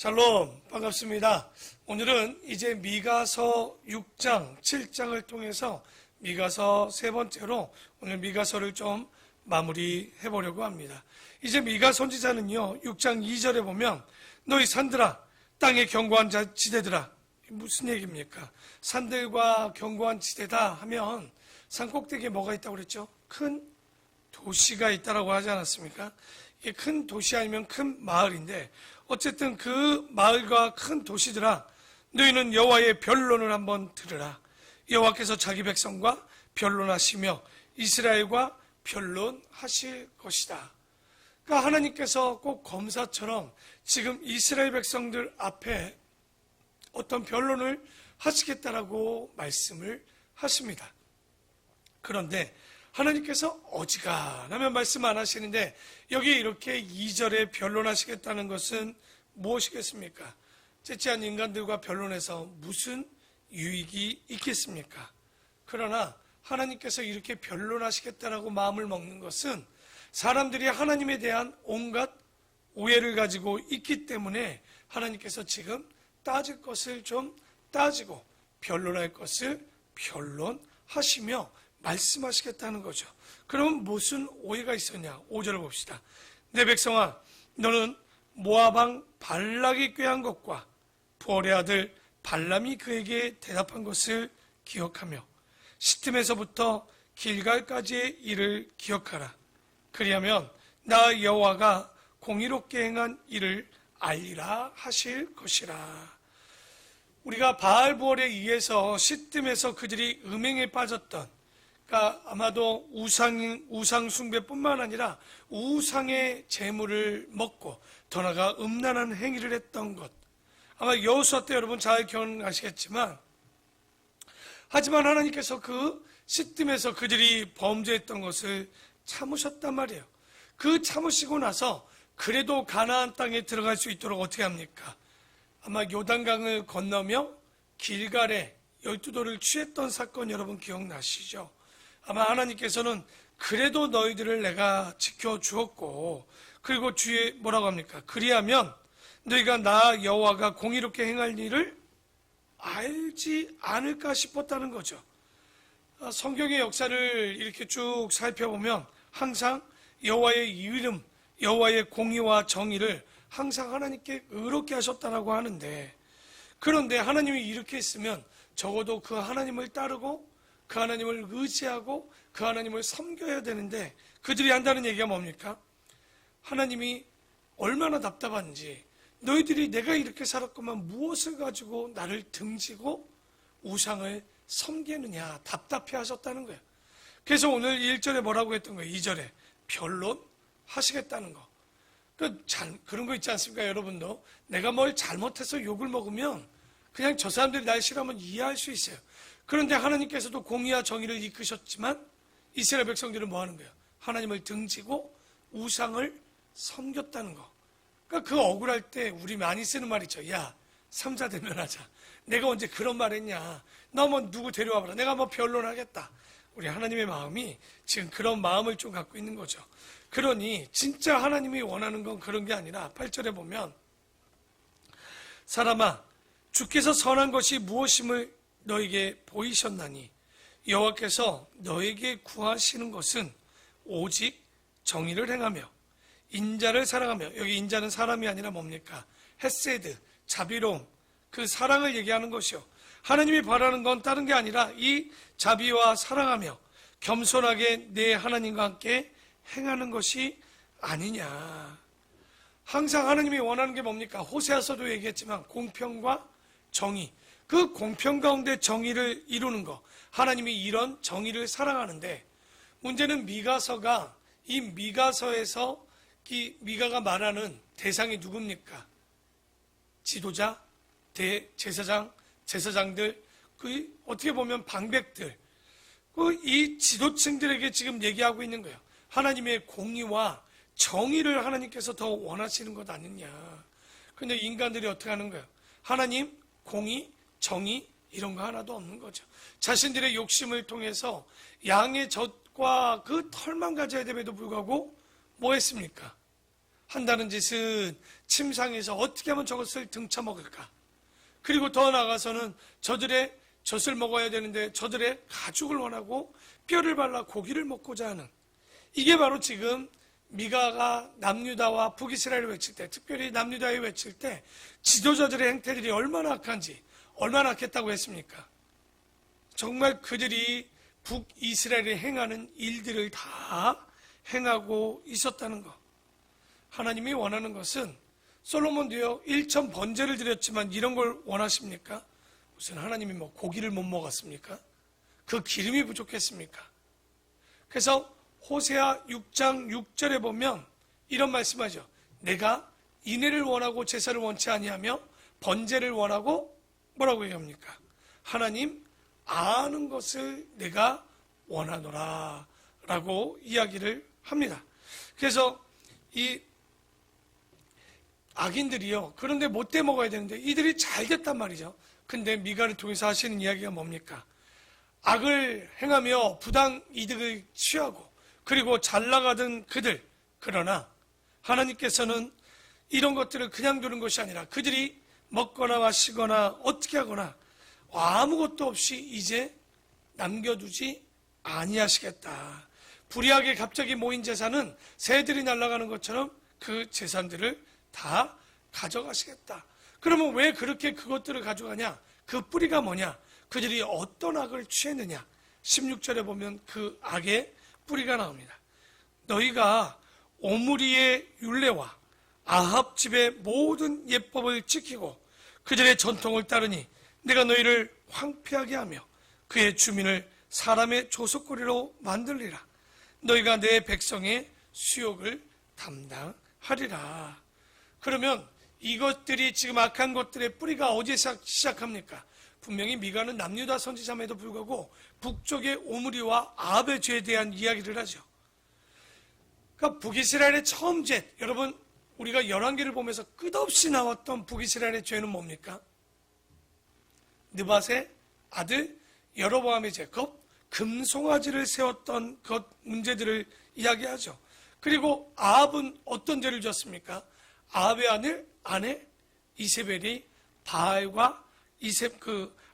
샬롬, 반갑습니다. 오늘은 이제 미가서 6장, 7장을 통해서 미가서 세 번째로 오늘 미가서를 좀 마무리해 보려고 합니다. 이제 미가 선지자는요, 6장 2절에 보면 너희 산들아, 땅의 견고한 지대들아. 무슨 얘기입니까? 산들과 견고한 지대다 하면 산꼭대기에 뭐가 있다고 그랬죠? 큰 도시가 있다라고 하지 않았습니까? 이게 큰 도시 아니면 큰 마을인데 어쨌든 그 마을과 큰 도시들아, 너희는 여호와의 변론을 한번 들으라. 여호와께서 자기 백성과 변론하시며 이스라엘과 변론하실 것이다. 그러니까 하나님께서 꼭 검사처럼 지금 이스라엘 백성들 앞에 어떤 변론을 하시겠다라고 말씀을 하십니다. 그런데 하나님께서 어지간하면 말씀 안 하시는데 여기 이렇게 2절에 변론하시겠다는 것은 무엇이겠습니까? 째째한 인간들과 변론해서 무슨 유익이 있겠습니까? 그러나 하나님께서 이렇게 변론하시겠다라고 마음을 먹는 것은 사람들이 하나님에 대한 온갖 오해를 가지고 있기 때문에 하나님께서 지금 따질 것을 좀 따지고 변론할 것을 변론하시며 말씀하시겠다는 거죠. 그럼 무슨 오해가 있었냐? 5절을 봅시다. 내 백성아, 너는 모압 왕 발락이 꾀한 것과 부올의 아들 발람이 그에게 대답한 것을 기억하며 시팀에서부터 길갈까지의 일을 기억하라. 그리하면 나 여호와가 공의롭게 행한 일을 알리라 하실 것이라. 우리가 바알부올에 의해서 시팀에서 그들이 음행에 빠졌던, 그러니까 아마도 우상 숭배뿐만 아니라 우상의 재물을 먹고 더 나아가 음란한 행위를 했던 것, 아마 여호수아 때 여러분 잘 기억하시겠지만, 하지만 하나님께서 그 시팀에서 그들이 범죄했던 것을 참으셨단 말이에요. 그 참으시고 나서 그래도 가나안 땅에 들어갈 수 있도록 어떻게 합니까? 아마 요단강을 건너며 길갈에 12돌을 취했던 사건 여러분 기억나시죠? 아마 하나님께서는 그래도 너희들을 내가 지켜주었고, 그리고 주에 뭐라고 합니까? 그리하면 너희가 나 여호와가 공의롭게 행할 일을 알지 않을까 싶었다는 거죠. 성경의 역사를 이렇게 쭉 살펴보면 항상 여호와의 이름, 여호와의 공의와 정의를 항상 하나님께 의롭게 하셨다라고 하는데, 그런데 하나님이 이렇게 했으면 적어도 그 하나님을 따르고 그 하나님을 의지하고 그 하나님을 섬겨야 되는데 그들이 한다는 얘기가 뭡니까? 하나님이 얼마나 답답한지, 너희들이 내가 이렇게 살았구만 무엇을 가지고 나를 등지고 우상을 섬기느냐, 답답해 하셨다는 거예요. 그래서 오늘 1절에 뭐라고 했던 거예요? 2절에 변론하시겠다는 거. 그런 거 있지 않습니까? 여러분도 내가 뭘 잘못해서 욕을 먹으면 그냥 저 사람들이 날 싫어하면 이해할 수 있어요. 그런데 하나님께서도 공의와 정의를 이끄셨지만 이스라엘 백성들은 뭐 하는 거예요? 하나님을 등지고 우상을 섬겼다는 거. 그러니까 그 억울할 때 우리 많이 쓰는 말 있죠. 야, 삼자대면하자. 내가 언제 그런 말 했냐. 너 뭐 누구 데려와봐라. 내가 뭐 변론하겠다. 우리 하나님의 마음이 지금 그런 마음을 좀 갖고 있는 거죠. 그러니 진짜 하나님이 원하는 건 그런 게 아니라 8절에 보면 사람아, 주께서 선한 것이 무엇임을 너에게 보이셨나니 여호와께서 너에게 구하시는 것은 오직 정의를 행하며 인자를 사랑하며, 여기 인자는 사람이 아니라 뭡니까? 헤세드, 자비로움, 그 사랑을 얘기하는 것이요. 하나님이 바라는 건 다른 게 아니라 이 자비와 사랑하며 겸손하게 내 하나님과 함께 행하는 것이 아니냐. 항상 하나님이 원하는 게 뭡니까? 호세아서도 얘기했지만 공평과 정의, 그 공평 가운데 정의를 이루는 것, 하나님이 이런 정의를 사랑하는데, 문제는 미가서가, 이 미가서에서 이 미가가 말하는 대상이 누굽니까? 지도자, 대제사장, 제사장들, 그 어떻게 보면 방백들, 이 지도층들에게 지금 얘기하고 있는 거예요. 하나님의 공의와 정의를 하나님께서 더 원하시는 것 아니냐. 근데 인간들이 어떻게 하는 거예요? 하나님, 공의, 정의 이런 거 하나도 없는 거죠. 자신들의 욕심을 통해서 양의 젖과 그 털만 가져야 됨에도 불구하고 뭐 했습니까? 한다는 짓은 침상에서 어떻게 하면 저것을 등쳐먹을까? 그리고 더 나아가서는 저들의 젖을 먹어야 되는데 저들의 가죽을 원하고 뼈를 발라 고기를 먹고자 하는, 이게 바로 지금 미가가 남유다와 북이스라엘을 외칠 때, 특별히 남유다에 외칠 때 지도자들의 행태들이 얼마나 악한지, 얼마나 악했다고 했습니까? 정말 그들이 북이스라엘에 행하는 일들을 다 행하고 있었다는 것. 하나님이 원하는 것은, 솔로몬도요 1천 번제를 드렸지만 이런 걸 원하십니까? 무슨 하나님이 뭐 고기를 못 먹었습니까? 그 기름이 부족했습니까? 그래서 호세아 6장 6절에 보면 이런 말씀하죠. 내가 인애를 원하고 제사를 원치 아니하며 번제를 원하고 뭐라고 얘기합니까? 하나님 아는 것을 내가 원하노라 라고 이야기를 합니다. 그래서 이 악인들이요, 그런데 못돼 먹어야 되는데 이들이 잘 됐단 말이죠. 근데 미가를 통해서 하시는 이야기가 뭡니까? 악을 행하며 부당 이득을 취하고 그리고 잘 나가던 그들, 그러나 하나님께서는 이런 것들을 그냥 두는 것이 아니라 그들이 먹거나 마시거나 어떻게 하거나 아무것도 없이 이제 남겨두지 아니하시겠다. 불의하게 갑자기 모인 재산은 새들이 날아가는 것처럼 그 재산들을 다 가져가시겠다. 그러면 왜 그렇게 그것들을 가져가냐? 그 뿌리가 뭐냐? 그들이 어떤 악을 취했느냐? 16절에 보면 그 악의 뿌리가 나옵니다. 너희가 오므리의 율례와 아합 집의 모든 예법을 지키고 그들의 전통을 따르니 내가 너희를 황폐하게 하며 그의 주민을 사람의 조속거리로 만들리라. 너희가 내 백성의 수욕을 담당하리라. 그러면 이것들이 지금 악한 것들의 뿌리가 어디서 시작합니까? 분명히 미가는 남유다 선지자임에도 불구하고 북쪽의 오므리와 아합의 죄에 대한 이야기를 하죠. 그러니까 북이스라엘의 처음 죄, 여러분 우리가 열왕기를 보면서 끝없이 나왔던 북이스라엘의 죄는 뭡니까? 느밧의 아들 여로보암의 죄, 그 금송아지를 세웠던 그 문제들을 이야기하죠. 그리고 아합은 어떤 죄를 졌습니까? 아합의 아내 이세벨이 바알과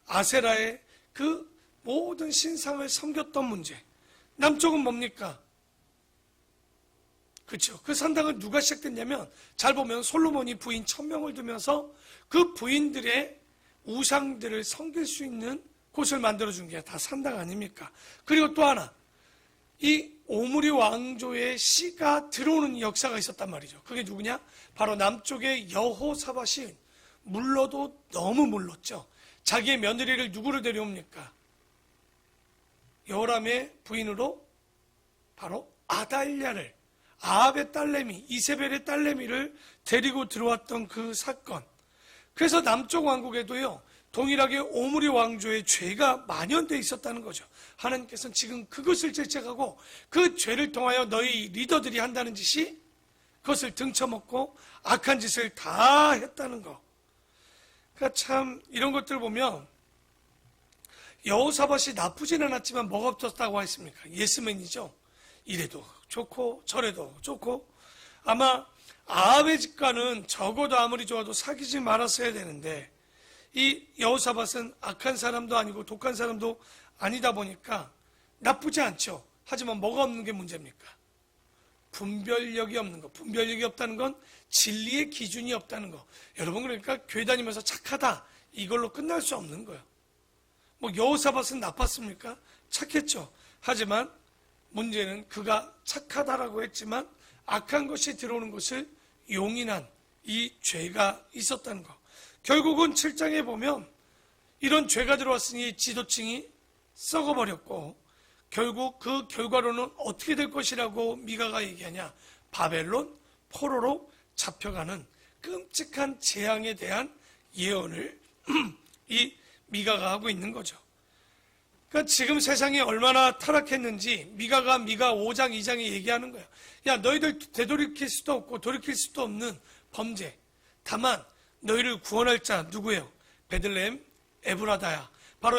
아세라의 그 모든 신상을 섬겼던 문제. 남쪽은 뭡니까? 그렇죠. 그 산당은 누가 시작됐냐면 잘 보면 솔로몬이 부인 1000명을 두면서 그 부인들의 우상들을 섬길 수 있는 곳을 만들어준 게 다 산당 아닙니까? 그리고 또 하나, 이 오므리 왕조의 씨가 들어오는 역사가 있었단 말이죠. 그게 누구냐? 바로 남쪽의 여호사밧이 물러도 너무 물렀죠. 자기의 며느리를 누구를 데려옵니까? 여호람의 부인으로 바로 아달랴를, 아합의 딸내미, 이세벨의 딸내미를 데리고 들어왔던 그 사건. 그래서 남쪽 왕국에도요 동일하게 오므리 왕조의 죄가 만연되어 있었다는 거죠. 하나님께서는 지금 그것을 질책하고 그 죄를 통하여 너희 리더들이 한다는 짓이 그것을 등쳐먹고 악한 짓을 다 했다는 거. 그러니까 참 이런 것들 보면 여호사밧이 나쁘진 않았지만 뭐가 없었다고 했습니까? 예스맨이죠. 이래도 좋고 저래도 좋고. 아마 아합의 집과는 적어도 아무리 좋아도 사귀지 말았어야 되는데 이 여호사밧은 악한 사람도 아니고 독한 사람도 아니다 보니까 나쁘지 않죠. 하지만 뭐가 없는 게 문제입니까? 분별력이 없는 거. 분별력이 없다는 건 진리의 기준이 없다는 거. 여러분 그러니까 교회 다니면서 착하다 이걸로 끝날 수 없는 거예요. 뭐 여호사밧은 나빴습니까? 착했죠. 하지만 문제는 그가 착하다라고 했지만 악한 것이 들어오는 것을 용인한 이 죄가 있었다는 거. 결국은 7장에 보면 이런 죄가 들어왔으니 지도층이 썩어버렸고 결국 그 결과로는 어떻게 될 것이라고 미가가 얘기하냐? 바벨론 포로로 잡혀가는 끔찍한 재앙에 대한 예언을 이 미가가 하고 있는 거죠. 그러니까 지금 세상이 얼마나 타락했는지 미가 5장 2장에 얘기하는 거예요. 야, 너희들 되돌이킬 수도 없고 돌이킬 수도 없는 범죄. 다만 너희를 구원할 자 누구예요? 베들레헴 에브라다야. 바로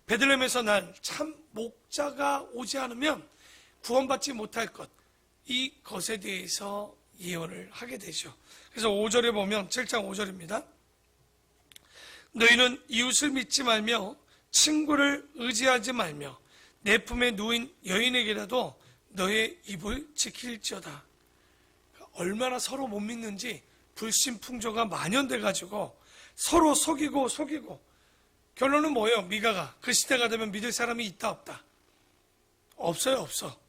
베들레헴에서 난 참 목자가 오지 않으면 구원받지 못할 것. 이 것에 대해서 예언을 하게 되죠. 그래서 5절에 보면 7장 5절입니다. 너희는 이웃을 믿지 말며 친구를 의지하지 말며 내 품에 누인 여인에게라도 너의 입을 지킬지어다. 얼마나 서로 못 믿는지 불신풍조가 만연돼 가지고 서로 속이고 결론은 뭐예요? 미가가 그 시대가 되면 믿을 사람이 있다 없다? 없어요. 없어.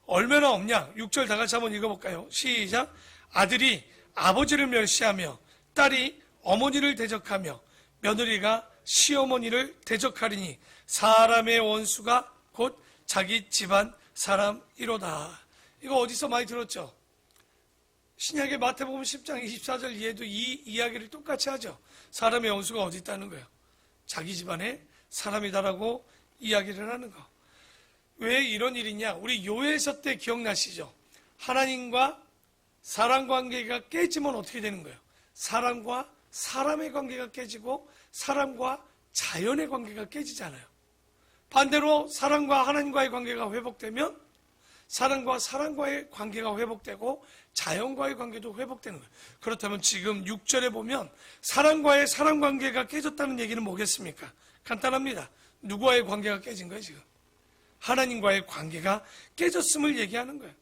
얼마나 없냐? 6절 다 같이 한번 읽어볼까요? 시작. 아들이 아버지를 멸시하며 딸이 어머니를 대적하며 며느리가 시어머니를 대적하리니 사람의 원수가 곧 자기 집안 사람이로다. 이거 어디서 많이 들었죠? 신약의 마태복음 10장 24절 이해도 이 이야기를 똑같이 하죠. 사람의 원수가 어디 있다는 거예요? 자기 집안의 사람이다라고 이야기를 하는 거. 왜 이런 일이냐? 우리 요에서 때 기억나시죠? 하나님과 사람 관계가 깨지면 어떻게 되는 거예요? 사람과 사람의 관계가 깨지고 사람과 자연의 관계가 깨지잖아요. 반대로 사람과 하나님과의 관계가 회복되면 사람과 사람과의 관계가 회복되고 자연과의 관계도 회복되는 거예요. 그렇다면 지금 6절에 보면 사람과의 사람 관계가 깨졌다는 얘기는 뭐겠습니까? 간단합니다. 누구와의 관계가 깨진 거예요, 지금? 하나님과의 관계가 깨졌음을 얘기하는 거예요.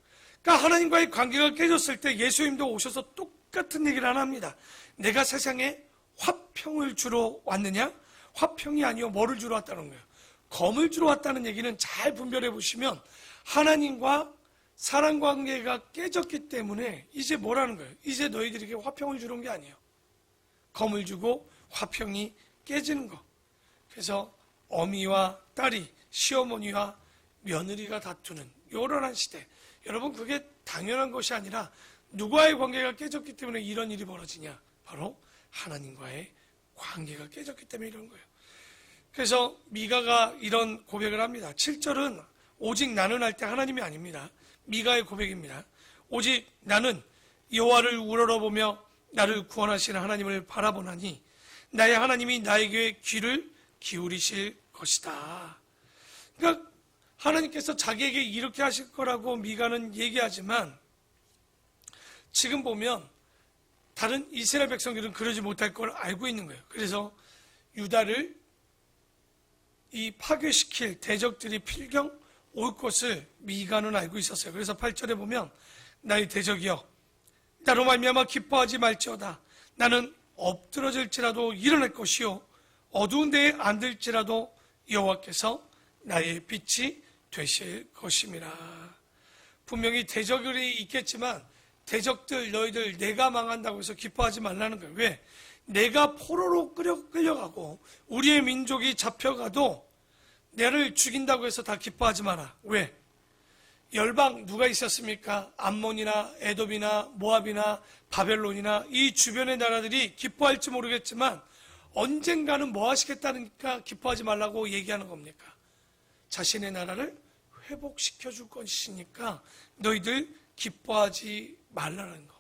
그러니까 하나님과의 관계가 깨졌을 때 예수님도 오셔서 똑같은 얘기를 하나 합니다. 내가 세상에 화평을 주러 왔느냐? 화평이 아니요 뭐를 주러 왔다는 거예요? 검을 주러 왔다는 얘기는 잘 분별해 보시면 하나님과 사람 관계가 깨졌기 때문에 이제 뭐라는 거예요? 이제 너희들에게 화평을 주는 게 아니에요. 검을 주고 화평이 깨지는 거. 그래서 어미와 딸이 시어머니와 며느리가 다투는 요란한 시대. 여러분 그게 당연한 것이 아니라 누구와의 관계가 깨졌기 때문에 이런 일이 벌어지냐? 바로 하나님과의 관계가 깨졌기 때문에 이런 거예요. 그래서 미가가 이런 고백을 합니다. 7절은 오직 나는 할 때 하나님이 아닙니다. 미가의 고백입니다. 오직 나는 여호와를 우러러보며 나를 구원하시는 하나님을 바라보나니 나의 하나님이 나에게 귀를 기울이실 것이다. 그러니까 하나님께서 자기에게 이렇게 하실 거라고 미가는 얘기하지만 지금 보면 다른 이스라엘 백성들은 그러지 못할 걸 알고 있는 거예요. 그래서 유다를 이 파괴시킬 대적들이 필경 올 것을 미가는 알고 있었어요. 그래서 8절에 보면 나의 대적이여 나로 말미암아 기뻐하지 말지어다. 나는 엎드러질지라도 일어날 것이요 어두운 데에 앉을지라도 여호와께서 나의 빛이 되실 것임이라. 분명히 대적들이 있겠지만 대적들 너희들 내가 망한다고 해서 기뻐하지 말라는 거예요. 왜? 내가 포로로 끌려가고 우리의 민족이 잡혀가도 나를 죽인다고 해서 다 기뻐하지 마라. 왜? 열방 누가 있었습니까? 암몬이나 에돔이나 모압이나 바벨론이나 이 주변의 나라들이 기뻐할지 모르겠지만 언젠가는 뭐 하시겠다니까 기뻐하지 말라고 얘기하는 겁니까? 자신의 나라를 회복시켜 줄 것이니까 너희들 기뻐하지 말라는 거.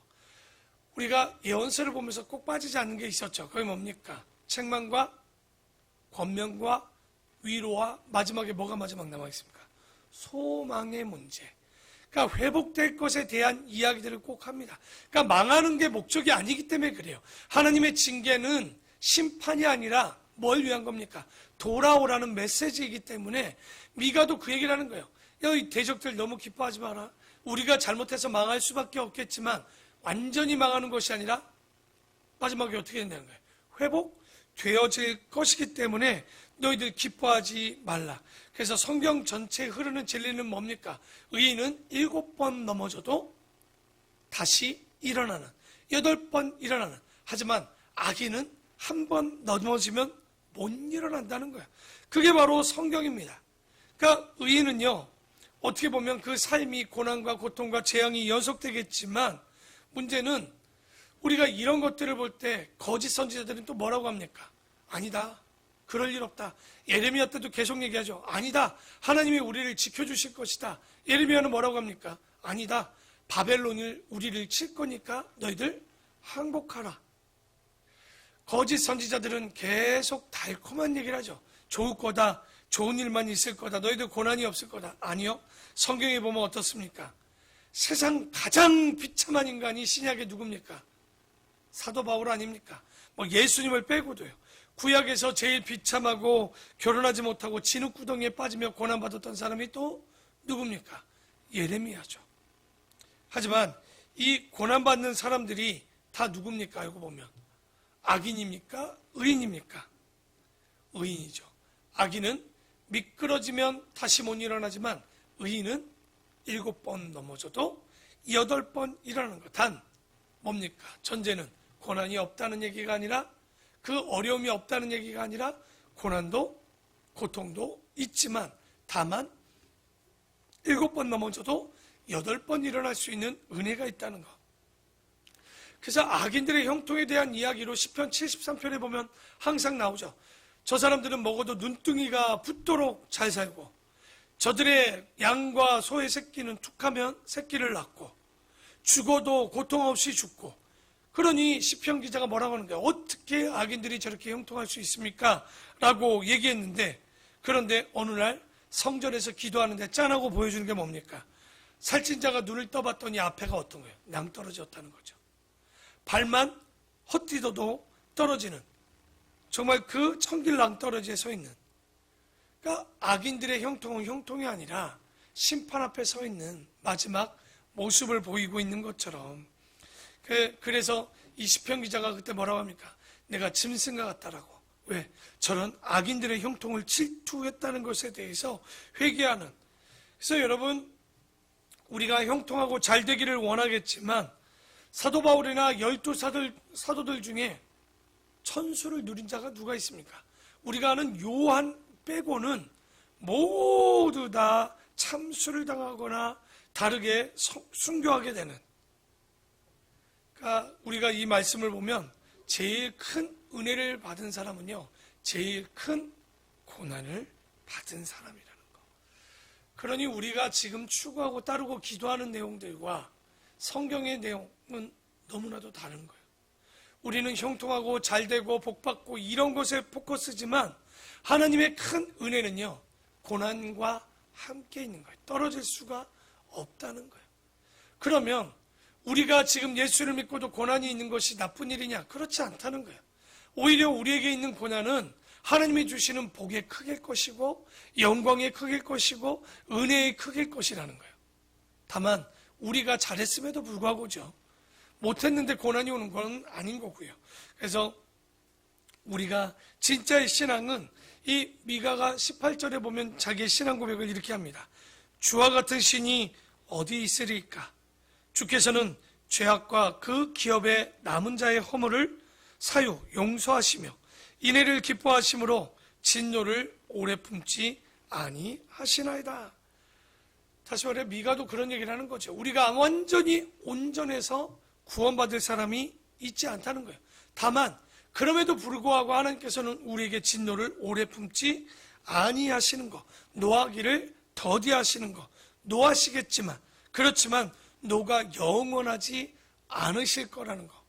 우리가 예언서를 보면서 꼭 빠지지 않는 게 있었죠. 그게 뭡니까? 책망과 권면과 위로와 마지막에 뭐가 마지막 남아있습니까? 소망의 문제. 그러니까 회복될 것에 대한 이야기들을 꼭 합니다. 그러니까 망하는 게 목적이 아니기 때문에 그래요. 하나님의 징계는 심판이 아니라 뭘 위한 겁니까? 돌아오라는 메시지이기 때문에 미가도 그 얘기를 하는 거예요. 야, 이 대적들 너무 기뻐하지 마라. 우리가 잘못해서 망할 수밖에 없겠지만 완전히 망하는 것이 아니라 마지막에 어떻게 된다는 거예요? 회복되어질 것이기 때문에 너희들 기뻐하지 말라. 그래서 성경 전체에 흐르는 진리는 뭡니까? 의인은 7번 넘어져도 다시 일어나는, 8번 일어나는. 하지만 악인은 한 번 넘어지면 못 일어난다는 거예요. 그게 바로 성경입니다. 그러니까 의인은요, 어떻게 보면 그 삶이 고난과 고통과 재앙이 연속되겠지만 문제는 우리가 이런 것들을 볼 때 거짓 선지자들은 또 뭐라고 합니까? 아니다. 그럴 일 없다. 예레미야 때도 계속 얘기하죠. 아니다. 하나님이 우리를 지켜주실 것이다. 예레미야는 뭐라고 합니까? 아니다. 바벨론을 우리를 칠 거니까 너희들 항복하라. 거짓 선지자들은 계속 달콤한 얘기를 하죠. 좋을 거다. 좋은 일만 있을 거다. 너희들 고난이 없을 거다. 아니요. 성경에 보면 어떻습니까? 세상 가장 비참한 인간이 신약의 누굽니까? 사도 바울 아닙니까? 뭐 예수님을 빼고도요. 구약에서 제일 비참하고 결혼하지 못하고 진흙구덩이에 빠지며 고난받았던 사람이 또 누굽니까? 예레미야죠. 하지만 이 고난받는 사람들이 다 누굽니까? 알고 보면 악인입니까? 의인입니까? 의인이죠. 악인은 미끄러지면 다시 못 일어나지만 의인은 7번 넘어져도 8번 일어나는 것. 단 뭡니까? 전제는 고난이 없다는 얘기가 아니라, 그 어려움이 없다는 얘기가 아니라, 고난도 고통도 있지만 다만 7번 넘어져도 8번 일어날 수 있는 은혜가 있다는 것. 그래서 악인들의 형통에 대한 이야기로 시편 73편에 보면 항상 나오죠. 저 사람들은 먹어도 눈등이가 붓도록 잘 살고, 저들의 양과 소의 새끼는 툭하면 새끼를 낳고, 죽어도 고통 없이 죽고. 그러니 시편 기자가 뭐라고 하는 거예요? 어떻게 악인들이 저렇게 형통할 수 있습니까? 라고 얘기했는데, 그런데 어느 날 성전에서 기도하는데 짠하고 보여주는 게 뭡니까? 살찐 자가 눈을 떠봤더니 앞에가 어떤 거예요? 낭떠러졌다는 거죠. 발만 헛디뎌도 떨어지는, 정말 그 천길 낭떠러지에 서 있는, 그러니까 악인들의 형통은 형통이 아니라 심판 앞에 서 있는 마지막 모습을 보이고 있는 것처럼, 그래서 이 시편 기자가 그때 뭐라고 합니까? 내가 짐승과 같다라고. 왜? 저런 악인들의 형통을 질투했다는 것에 대해서 회개하는. 그래서 여러분, 우리가 형통하고 잘 되기를 원하겠지만 사도 바울이나 12사도들 중에 천수를 누린 자가 누가 있습니까? 우리가 아는 요한 빼고는 모두 다 참수를 당하거나 다르게 순교하게 되는. 그러니까 우리가 이 말씀을 보면 제일 큰 은혜를 받은 사람은요, 제일 큰 고난을 받은 사람이라는 거. 그러니 우리가 지금 추구하고 따르고 기도하는 내용들과 성경의 내용은 너무나도 다른 거예요. 우리는 형통하고 잘되고 복받고 이런 것에 포커스지만 하나님의 큰 은혜는요, 고난과 함께 있는 거예요. 떨어질 수가 없다는 거예요. 그러면 우리가 지금 예수를 믿고도 고난이 있는 것이 나쁜 일이냐? 그렇지 않다는 거예요. 오히려 우리에게 있는 고난은 하나님이 주시는 복의 크길 것이고 영광의 크길 것이고 은혜의 크길 것이라는 거예요. 다만 우리가 잘했음에도 불구하고죠, 못했는데 고난이 오는 건 아닌 거고요. 그래서 우리가 진짜의 신앙은, 이 미가가 18절에 보면 자기의 신앙 고백을 이렇게 합니다. 주와 같은 신이 어디 있으리까? 주께서는 죄악과 그 기업의 남은 자의 허물을 사유 용서하시며 인애를 기뻐하심으로 진노를 오래 품지 아니하시나이다. 다시 말해 미가도 그런 얘기를 하는 거죠. 우리가 완전히 온전해서 구원받을 사람이 있지 않다는 거예요. 다만 그럼에도 불구하고 하나님께서는 우리에게 진노를 오래 품지 아니하시는 거, 노하기를 더디하시는 거, 노하시겠지만, 그렇지만 노가 영원하지 않으실 거라는 거.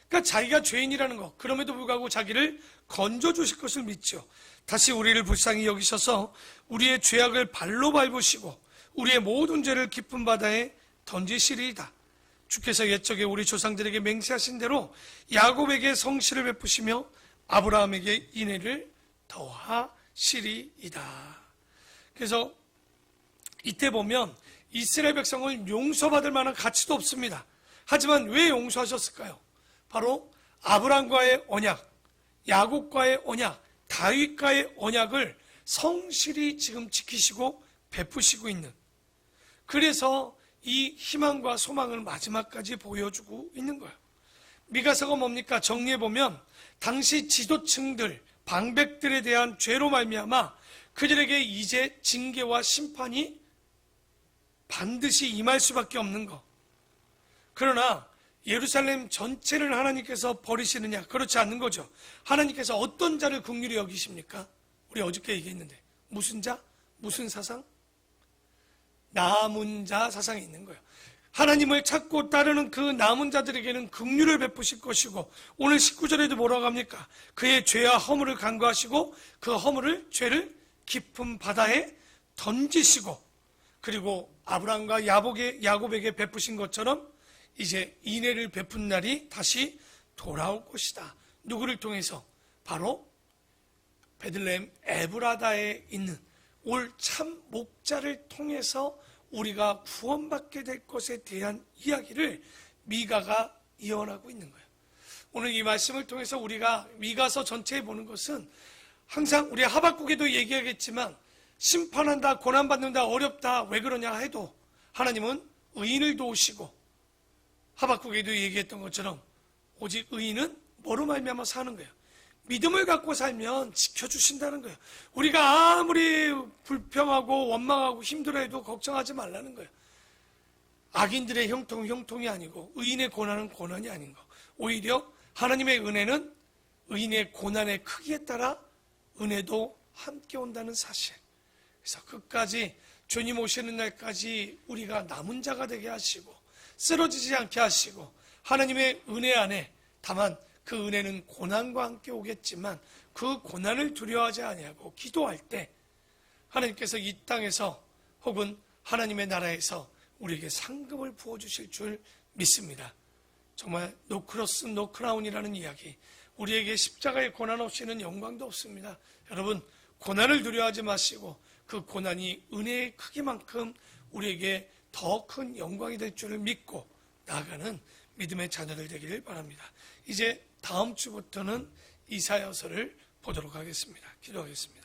그러니까 자기가 죄인이라는 거, 그럼에도 불구하고 자기를 건져주실 것을 믿죠. 다시 우리를 불쌍히 여기셔서 우리의 죄악을 발로 밟으시고 우리의 모든 죄를 깊은 바다에 던지시리이다. 주께서 옛적에 우리 조상들에게 맹세하신 대로 야곱에게 성실을 베푸시며 아브라함에게 인애를 더하시리이다. 그래서 이때 보면 이스라엘 백성을 용서받을 만한 가치도 없습니다. 하지만 왜 용서하셨을까요? 바로 아브라함과의 언약, 야곱과의 언약, 다윗과의 언약을 성실히 지금 지키시고 베푸시고 있는, 그래서 이 희망과 소망을 마지막까지 보여주고 있는 거예요. 미가서가 뭡니까? 정리해보면 당시 지도층들, 방백들에 대한 죄로 말미암아 그들에게 이제 징계와 심판이 반드시 임할 수밖에 없는 거. 그러나 예루살렘 전체를 하나님께서 버리시느냐? 그렇지 않는 거죠. 하나님께서 어떤 자를 긍휼히 여기십니까? 우리 어저께 얘기했는데 무슨 자? 무슨 사상? 남은 자 사상이 있는 거예요. 하나님을 찾고 따르는 그 남은 자들에게는 긍휼을 베푸실 것이고, 오늘 19절에도 뭐라고 합니까? 그의 죄와 허물을 간구하시고 그 허물을, 죄를 깊은 바다에 던지시고, 그리고 아브라함과 야곱에게 베푸신 것처럼 이제 인애를 베푼 날이 다시 돌아올 것이다. 누구를 통해서? 바로 베들레헴 에브라다에 있는 올 참 목자를 통해서 우리가 구원받게 될 것에 대한 이야기를 미가가 이어나고 있는 거예요. 오늘 이 말씀을 통해서 우리가 미가서 전체에 보는 것은 항상 우리 하박국에도 얘기하겠지만 심판한다, 고난받는다, 어렵다, 왜 그러냐 해도 하나님은 의인을 도우시고, 하박국에도 얘기했던 것처럼 오직 의인은 뭐로 말미암아 사는 거예요? 믿음을 갖고 살면 지켜주신다는 거예요. 우리가 아무리 불평하고 원망하고 힘들어해도 걱정하지 말라는 거예요. 악인들의 형통이 아니고 의인의 고난은 고난이 아닌 거. 오히려 하나님의 은혜는 의인의 고난의 크기에 따라 은혜도 함께 온다는 사실. 그래서 끝까지 주님 오시는 날까지 우리가 남은 자가 되게 하시고 쓰러지지 않게 하시고, 하나님의 은혜 안에 다만 그 은혜는 고난과 함께 오겠지만 그 고난을 두려워하지 아니하고 기도할 때 하나님께서 이 땅에서 혹은 하나님의 나라에서 우리에게 상급을 부어주실 줄 믿습니다. 정말 노크로스 노크라운이라는 이야기, 우리에게 십자가의 고난 없이는 영광도 없습니다. 여러분, 고난을 두려워하지 마시고 그 고난이 은혜의 크기만큼 우리에게 더 큰 영광이 될 줄을 믿고 나아가는 믿음의 자녀들 되기를 바랍니다. 이제 다음 주부터는 이사야서를 보도록 하겠습니다. 기도하겠습니다.